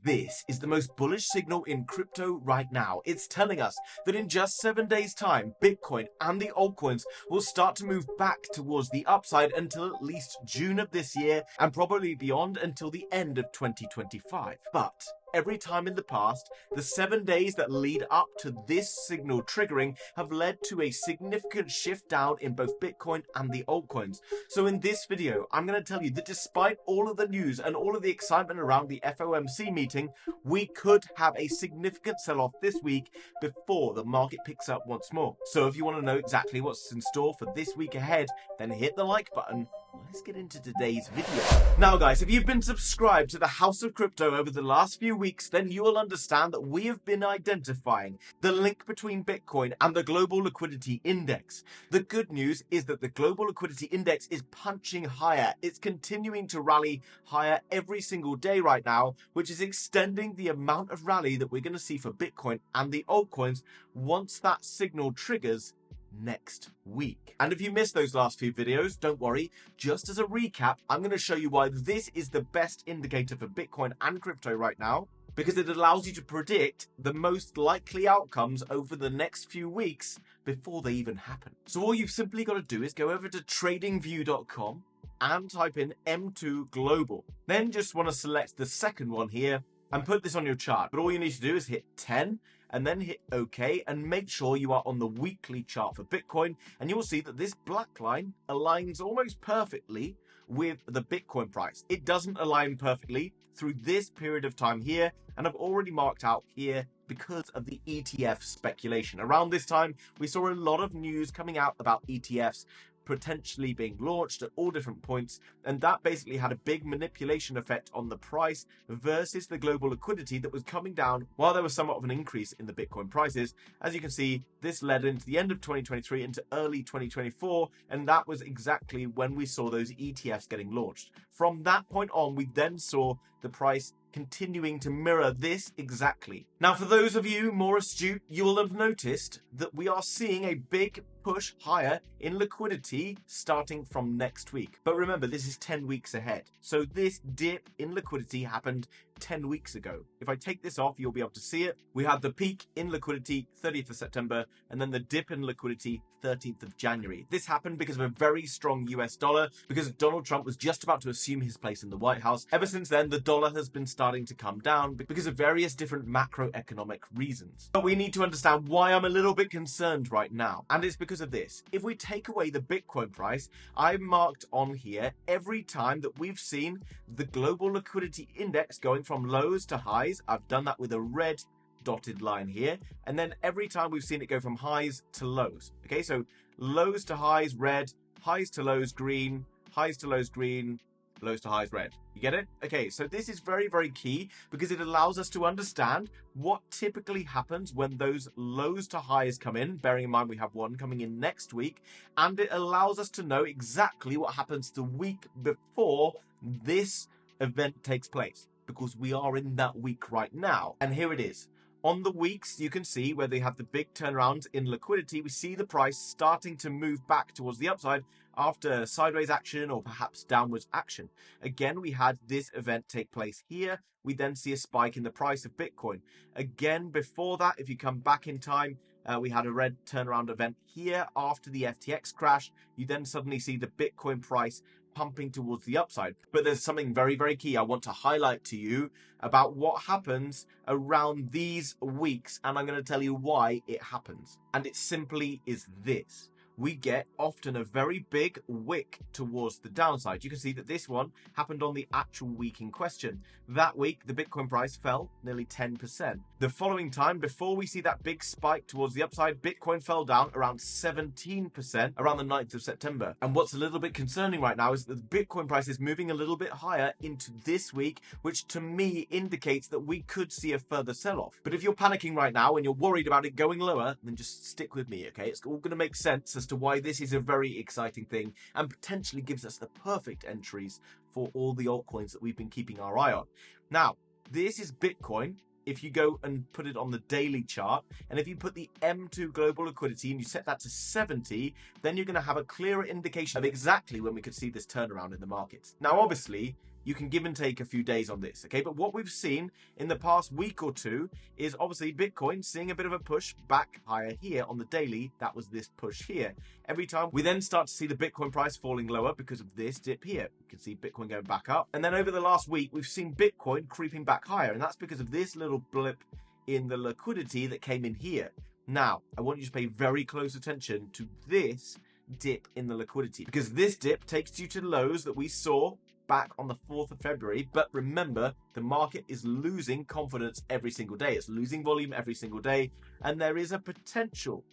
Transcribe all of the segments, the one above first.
This is the most bullish signal in crypto right now. It's telling us that in just 7 days' time, Bitcoin and the altcoins will start to move back towards the upside until at least June of this year, and probably beyond until the end of 2025. But every time in the past, the 7 days that lead up to this signal triggering have led to a significant shift down in both Bitcoin and the altcoins. So in this video, I'm going to tell you that despite all of the news and all of the excitement around the FOMC meeting, we could have a significant sell-off this week before the market picks up once more. So if you want to know exactly what's in store for this week ahead, then hit the like button. Let's get into today's video. Now guys, if you've been subscribed to the House of Crypto over the last few weeks, then you will understand that we have been identifying the link between Bitcoin and the Global Liquidity Index. The good news is that the Global Liquidity Index is punching higher. It's continuing to rally higher every single day right now, which is extending the amount of rally that we're going to see for Bitcoin and the altcoins once that signal triggers next week. And if you missed those last few videos, don't worry. Just as a recap, I'm going to show you why this is the best indicator for Bitcoin and crypto right now, because it allows you to predict the most likely outcomes over the next few weeks before they even happen. So all you've simply got to do is go over to tradingview.com and type in M2 Global. Then just want to select the second one here and put this on your chart. But all you need to do is hit 10 and then hit OK and make sure you are on the weekly chart for Bitcoin, and you will see that this black line aligns almost perfectly with the Bitcoin price. It doesn't align perfectly through this period of time here, and I've already marked out here because of the ETF speculation. Around this time, we saw a lot of news coming out about ETFs potentially being launched at all different points, and that basically had a big manipulation effect on the price versus the global liquidity that was coming down while there was somewhat of an increase in the Bitcoin prices. As you can see, this led into the end of 2023 into early 2024, and that was exactly when we saw those ETFs getting launched. From that point on, we then saw the price continuing to mirror this exactly. Now, for those of you more astute, you will have noticed that we are seeing a big push higher in liquidity starting from next week. But remember, this is 10 weeks ahead. So this dip in liquidity happened 10 weeks ago. If I take this off, you'll be able to see it. We had the peak in liquidity 30th of September, and then the dip in liquidity 13th of January. This happened because of a very strong US dollar, because Donald Trump was just about to assume his place in the White House. Ever since then, the dollar has been starting to come down because of various different macroeconomic reasons. But we need to understand why I'm a little bit concerned right now, and it's because of this. If we take away the Bitcoin price, I've marked on here every time that we've seen the global liquidity index going from lows to highs. I've done that with a red dotted line here, and then every time we've seen it go from highs to lows. Okay, so lows to highs red, highs to lows green, highs to lows green, lows to highs red. You get it? Okay, so this is very, very key because it allows us to understand what typically happens when those lows to highs come in, bearing in mind we have one coming in next week, and it allows us to know exactly what happens the week before this event takes place, because we are in that week right now. And here it is. On the weeks, you can see where they have the big turnarounds in liquidity, we see the price starting to move back towards the upside after sideways action or perhaps downwards action. Again, we had this event take place here. We then see a spike in the price of Bitcoin. Again, before that, if you come back in time, we had a red turnaround event here after the FTX crash. You then suddenly see the Bitcoin price pumping towards the upside. But there's something very, very key I want to highlight to you about what happens around these weeks, and I'm going to tell you why it happens. And it simply is this. We get often a very big wick towards the downside. You can see that this one happened on the actual week in question. That week, the Bitcoin price fell nearly 10%. The following time, before we see that big spike towards the upside, Bitcoin fell down around 17% around the 9th of September. And what's a little bit concerning right now is that the Bitcoin price is moving a little bit higher into this week, which to me indicates that we could see a further sell-off. But if you're panicking right now and you're worried about it going lower, then just stick with me, okay? It's all going to make sense as to why this is a very exciting thing and potentially gives us the perfect entries for all the altcoins that we've been keeping our eye on. Now, this is Bitcoin. If you go and put it on the daily chart, and if you put the M2 global liquidity and you set that to 70, then you're going to have a clearer indication of exactly when we could see this turnaround in the markets. Now, obviously, you can give and take a few days on this, okay? But what we've seen in the past week or two is obviously Bitcoin seeing a bit of a push back higher here on the daily. That was this push here. Every time we then start to see the Bitcoin price falling lower because of this dip here. You can see Bitcoin going back up. And then over the last week, we've seen Bitcoin creeping back higher. And that's because of this little blip in the liquidity that came in here. Now, I want you to pay very close attention to this dip in the liquidity, because this dip takes you to lows that we saw back on the 4th of February. But remember, the market is losing confidence every single day. It's losing volume every single day. And there is a potential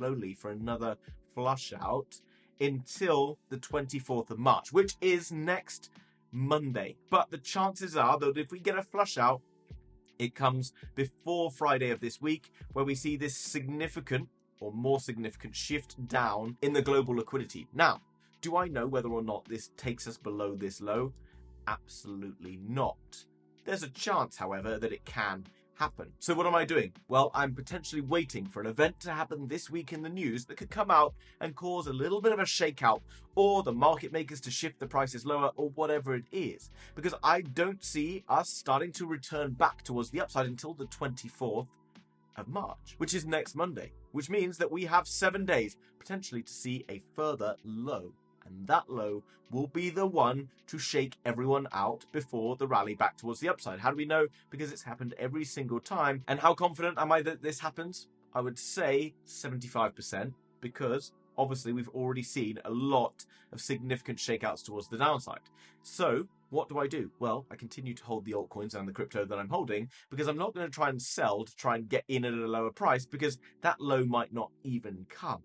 only for another flush out until the 24th of March, which is next Monday. But the chances are that if we get a flush out, it comes before Friday of this week, where we see this significant or more significant shift down in the global liquidity. Now, do I know whether or not this takes us below this low? Absolutely not. There's a chance, however, that it can happen. So what am I doing? Well, I'm potentially waiting for an event to happen this week in the news that could come out and cause a little bit of a shakeout, or the market makers to shift the prices lower, or whatever it is. Because I don't see us starting to return back towards the upside until the 24th of March, which is next Monday, which means that we have 7 days potentially to see a further low. And that low will be the one to shake everyone out before the rally back towards the upside. How do we know? Because it's happened every single time. And how confident am I that this happens? I would say 75%, because obviously we've already seen a lot of significant shakeouts towards the downside. So what do I do? Well, I continue to hold the altcoins and the crypto that I'm holding, because I'm not going to try and sell to try and get in at a lower price, because that low might not even come.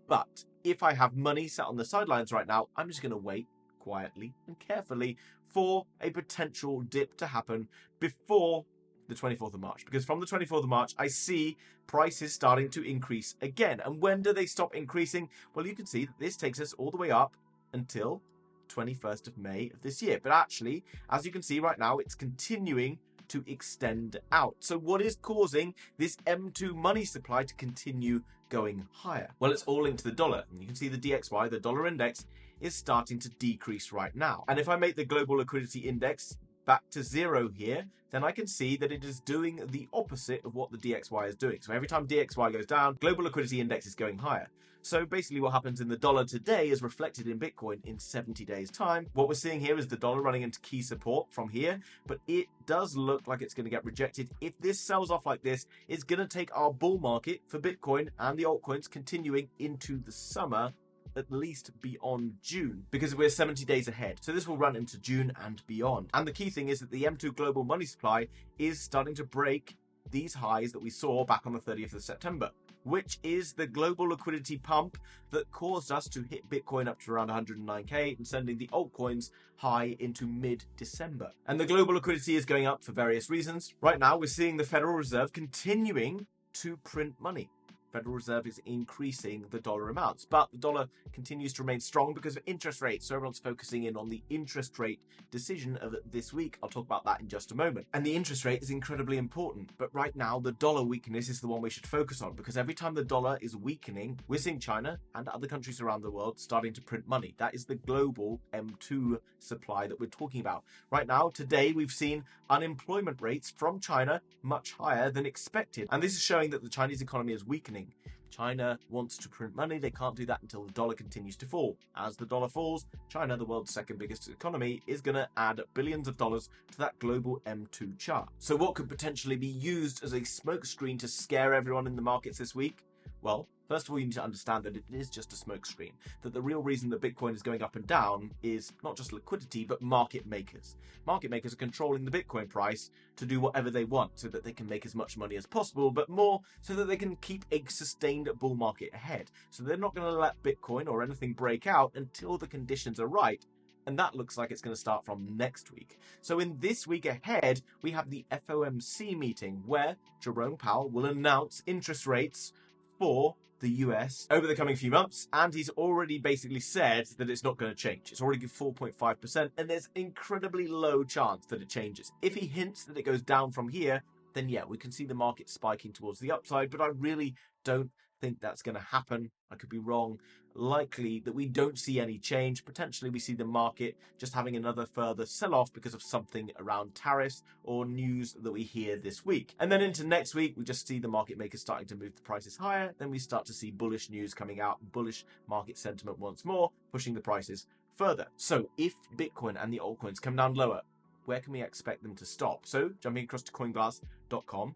But if I have money sat on the sidelines right now, I'm just going to wait quietly and carefully for a potential dip to happen before the 24th of March. Because from the 24th of March, I see prices starting to increase again. And when do they stop increasing? Well, you can see that this takes us all the way up until 21st of May of this year. But actually, as you can see right now, it's continuing to extend out. So what is causing this M2 money supply to continue going higher? Well, it's all linked to the dollar. And you can see the DXY, the dollar index, is starting to decrease right now. And if I make the global liquidity index back to 0 here, then I can see that it is doing the opposite of what the DXY is doing. So every time DXY goes down, global liquidity index is going higher. So basically what happens in the dollar today is reflected in Bitcoin in 70 days time. What we're seeing here is the dollar running into key support from here, but it does look like it's going to get rejected. If this sells off like this, it's going to take our bull market for Bitcoin and the altcoins continuing into the summer, at least beyond June, because we're 70 days ahead. So this will run into June and beyond. And the key thing is that the M2 global money supply is starting to break these highs that we saw back on the 30th of September, which is the global liquidity pump that caused us to hit Bitcoin up to around 109k and sending the altcoins high into mid-December. And the global liquidity is going up for various reasons. Right now, we're seeing the Federal Reserve continuing to print money. Federal Reserve is increasing the dollar amounts, but the dollar continues to remain strong because of interest rates. So everyone's focusing in on the interest rate decision of this week. I'll talk about that in just a moment. And the interest rate is incredibly important. But right now, the dollar weakness is the one we should focus on, because every time the dollar is weakening, we're seeing China and other countries around the world starting to print money. That is the global M2 supply that we're talking about. Right now, today, we've seen unemployment rates from China much higher than expected. And this is showing that the Chinese economy is weakening. China wants to print money. They can't do that until the dollar continues to fall. As the dollar falls, China, the world's second biggest economy, is going to add billions of dollars to that global M2 chart. So what could potentially be used as a smokescreen to scare everyone in the markets this week? Well, first of all, you need to understand that it is just a smokescreen, that the real reason that Bitcoin is going up and down is not just liquidity, but market makers. Market makers are controlling the Bitcoin price to do whatever they want so that they can make as much money as possible, but more so that they can keep a sustained bull market ahead. So they're not going to let Bitcoin or anything break out until the conditions are right. And that looks like it's going to start from next week. So in this week ahead, we have the FOMC meeting where Jerome Powell will announce interest rates for the US over the coming few months, and he's already basically said that it's not going to change. It's already 4.5%, and there's incredibly low chance that it changes. If he hints that it goes down from here, then yeah, we can see the market spiking towards the upside, but I really don't think that's going to happen. I could be wrong. Likely that we don't see any change. Potentially we see the market just having another further sell-off because of something around tariffs or news that we hear this week. And then into next week, we just see the market makers starting to move the prices higher. Then we start to see bullish news coming out, bullish market sentiment once more, pushing the prices further. So if Bitcoin and the altcoins come down lower, where can we expect them to stop? So jumping across to coinglass.com,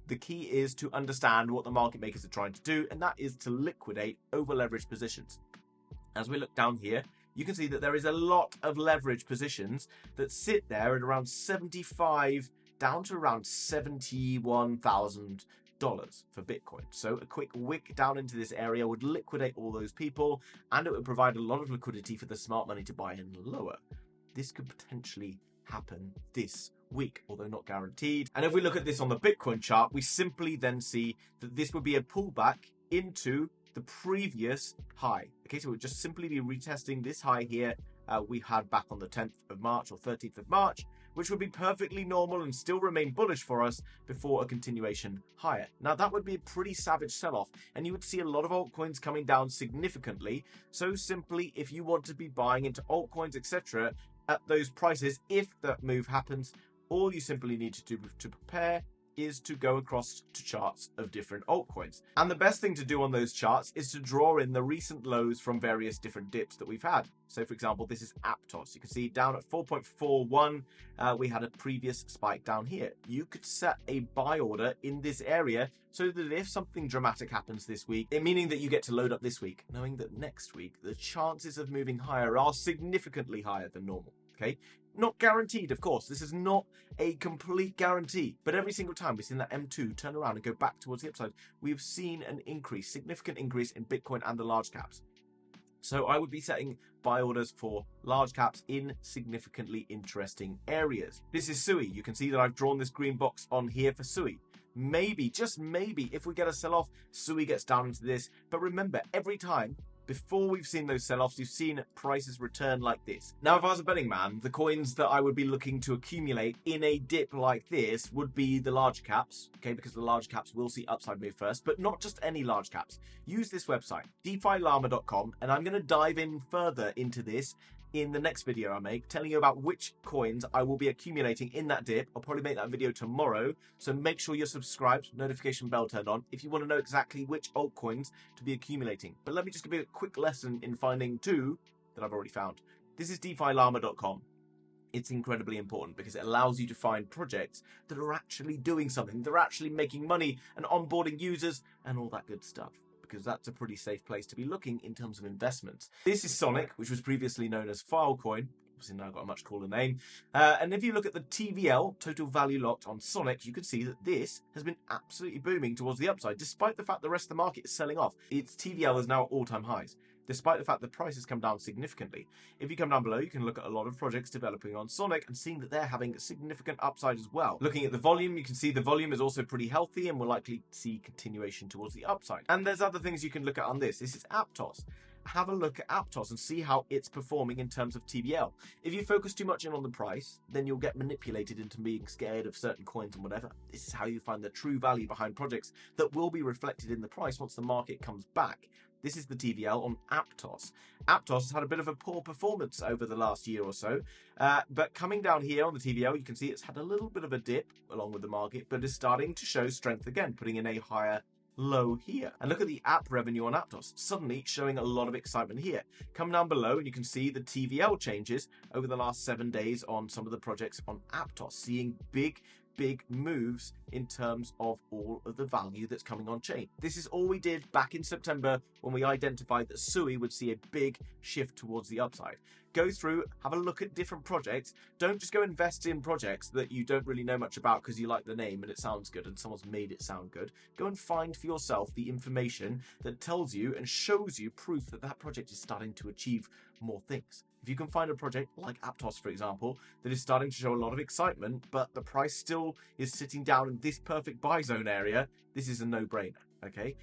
the key is to understand what the market makers are trying to do, and that is to liquidate over-leveraged positions. As we look down here, you can see that there is a lot of leverage positions that sit there at around 75 down to around $71,000 for Bitcoin. So a quick wick down into this area would liquidate all those people, and it would provide a lot of liquidity for the smart money to buy in lower. This could potentially happen this week, although not guaranteed. And if we look at this on the Bitcoin chart, we simply then see that this would be a pullback into the previous high. Okay, so it would just simply be retesting this high here we had back on the 10th of March or 13th of March, which would be perfectly normal and still remain bullish for us before a continuation higher. Now that would be a pretty savage sell-off, and you would see a lot of altcoins coming down significantly. So simply, if you want to be buying into altcoins, etc., at those prices, if that move happens, all you simply need to do to prepare is to go across to charts of different altcoins. And the best thing to do on those charts is to draw in the recent lows from various different dips that we've had. So for example, this is Aptos. You can see down at 4.41, we had a previous spike down here. You could set a buy order in this area so that if something dramatic happens this week, meaning that you get to load up this week, knowing that next week, the chances of moving higher are significantly higher than normal. Okay, not guaranteed, of course. This is not a complete guarantee, but every single time we've seen that M2 turn around and go back towards the upside, we've seen an increase, significant increase in Bitcoin and the large caps. So I would be setting buy orders for large caps in significantly interesting areas. This is SUI. You can see that I've drawn this green box on here for SUI. Maybe, just maybe, if we get a sell-off, SUI gets down into this. But remember, every time before we've seen those sell-offs, you've seen prices return like this. Now, if I was a betting man, the coins that I would be looking to accumulate in a dip like this would be the large caps, okay, because the large caps will see upside move first, but not just any large caps. Use this website, DeFiLlama.com, and I'm going to dive in further into this in the next video I make, telling you about which coins I will be accumulating in that dip. I'll probably make that video tomorrow, so make sure you're subscribed, notification bell turned on, if you want to know exactly which altcoins to be accumulating. But let me just give you a quick lesson in finding two that I've already found. This is DeFiLlama.com. It's incredibly important because it allows you to find projects that are actually doing something, they're actually making money and onboarding users and all that good stuff, because that's a pretty safe place to be looking in terms of investments. This is Sonic, which was previously known as Filecoin. Obviously now got a much cooler name. And if you look at the TVL, total value locked on Sonic, you can see that this has been absolutely booming towards the upside, despite the fact the rest of the market is selling off. Its TVL is now at all-time highs, despite the fact the price has come down significantly. If you come down below, you can look at a lot of projects developing on Sonic and seeing that they're having a significant upside as well. Looking at the volume, you can see the volume is also pretty healthy and we'll likely see continuation towards the upside. And there's other things you can look at on this. This is Aptos. Have a look at Aptos and see how it's performing in terms of TVL. If you focus too much in on the price, then you'll get manipulated into being scared of certain coins and whatever. This is how you find the true value behind projects that will be reflected in the price once the market comes back. This is the TVL on Aptos. Aptos has had a bit of a poor performance over the last year or so, but coming down here on the TVL, you can see it's had a little bit of a dip along with the market, but is starting to show strength again, putting in a higher low here. And look at the app revenue on Aptos, suddenly showing a lot of excitement here. Come down below and you can see the TVL changes over the last 7 days on some of the projects on Aptos, seeing big moves in terms of all of the value that's coming on chain. This is all we did back in September when we identified that SUI would see a big shift towards the upside. Go through, have a look at different projects. Don't just go invest in projects that you don't really know much about because you like the name and it sounds good and someone's made it sound good. Go and find for yourself the information that tells you and shows you proof that that project is starting to achieve more things. If you can find a project like Aptos, for example, that is starting to show a lot of excitement, but the price still is sitting down in this perfect buy zone area, this is a no-brainer, okay?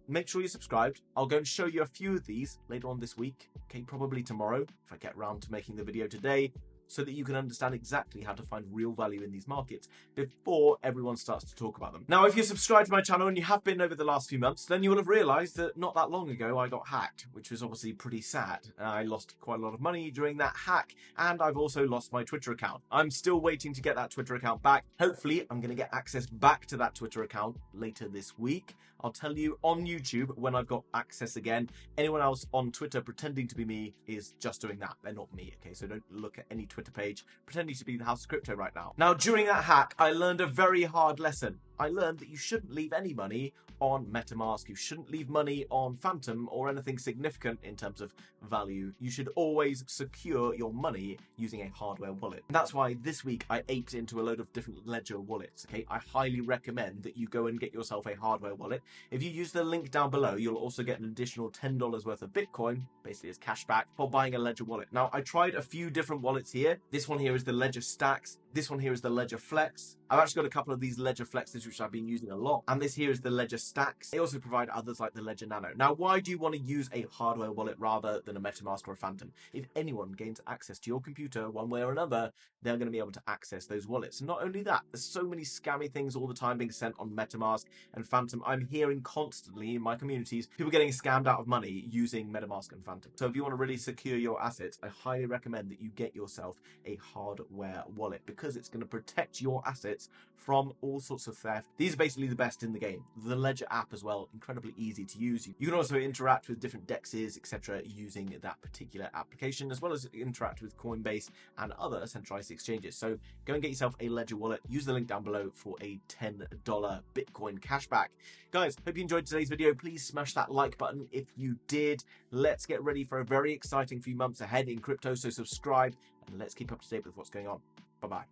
Make sure you're subscribed. I'll go and show you a few of these later on this week, okay, probably tomorrow, if I get around to making the video today. so that you can understand exactly how to find real value in these markets before everyone starts to talk about them. Now, if you're subscribed to my channel, and you have been over the last few months, then you will have realized that not that long ago I got hacked, which was obviously pretty sad. I lost quite a lot of money during that hack, and I've also lost my Twitter account. I'm still waiting to get that Twitter account back. Hopefully, I'm going to get access back to that Twitter account later this week. I'll tell you on YouTube when I've got access again. Anyone else on Twitter pretending to be me is just doing that. They're not me, okay? So don't look at any Twitter page pretending to be the House of Crypto right now. Now, during that hack, I learned a very hard lesson. I learned that you shouldn't leave any money on MetaMask. You shouldn't leave money on Phantom or anything significant in terms of value. You should always secure your money using a hardware wallet. And that's why this week I aped into a load of different Ledger wallets, okay? I highly recommend that you go and get yourself a hardware wallet. If you use the link down below, you'll also get an additional $10 worth of Bitcoin, basically as cash back, for buying a Ledger wallet. Now, I tried a few different wallets here. This one here is the Ledger Stacks. This one here is the Ledger Flex. I've actually got a couple of these Ledger Flexes, which I've been using a lot. And this here is the Ledger Stacks. They also provide others like the Ledger Nano. Now, why do you want to use a hardware wallet rather than a MetaMask or a Phantom? If anyone gains access to your computer one way or another, they're going to be able to access those wallets. And not only that, there's so many scammy things all the time being sent on MetaMask and Phantom. I'm hearing constantly in my communities, people getting scammed out of money using MetaMask and Phantom. So if you want to really secure your assets, I highly recommend that you get yourself a hardware wallet, because it's going to protect your assets from all sorts of theft. These are basically the best in the game. The Ledger app as well, incredibly easy to use. You can also interact with different dexes, etc. using that particular application, as well as interact with Coinbase and other centralized exchanges. So go and get yourself a Ledger wallet. Use the link down below for a $10 Bitcoin cashback. Guys, hope you enjoyed today's video. Please smash that like button if you did. Let's get ready for a very exciting few months ahead in crypto, so subscribe and let's keep up to date with what's going on. Bye-bye.